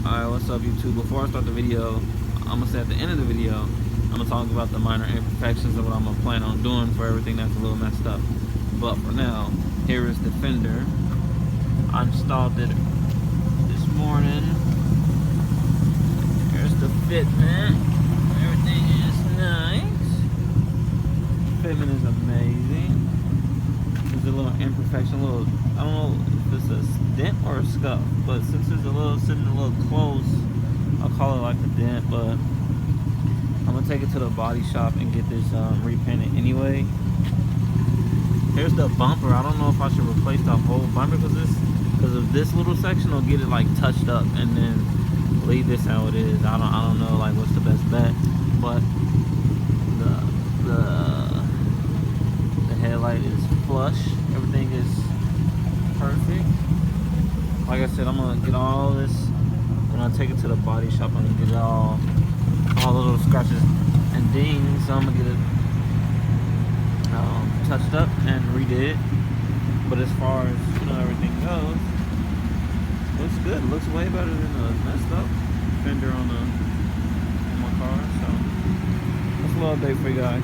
Alright, what's up YouTube? Before I start the video, I'm gonna say at the end of the video, I'm gonna talk about the minor imperfections of what I'm gonna plan on doing for everything that's a little messed up. But for now, here is the fender. I installed it this morning. Here's the fitment. Everything is nice. Fitment is amazing. There's a little imperfection, a little, I don't know if it's a dent or a scuff, but since it's a little sitting a little close, I'll call it like a dent. But I'm gonna take it to the body shop and get this repainted anyway. Here's the bumper. I don't know if I should replace the whole bumper because of this little section, or get it like touched up and then leave this how it is. I don't know like what's the best bet, but the headlight is flush. Everything is perfect. Like I said, I'm gonna get all this when I take it to the body shop. I'm gonna get all the little scratches and dings. So I'm gonna get it touched up and redid. But as far as everything goes, looks good. Looks way better than the messed up fender on my car. So that's a little update for you guys.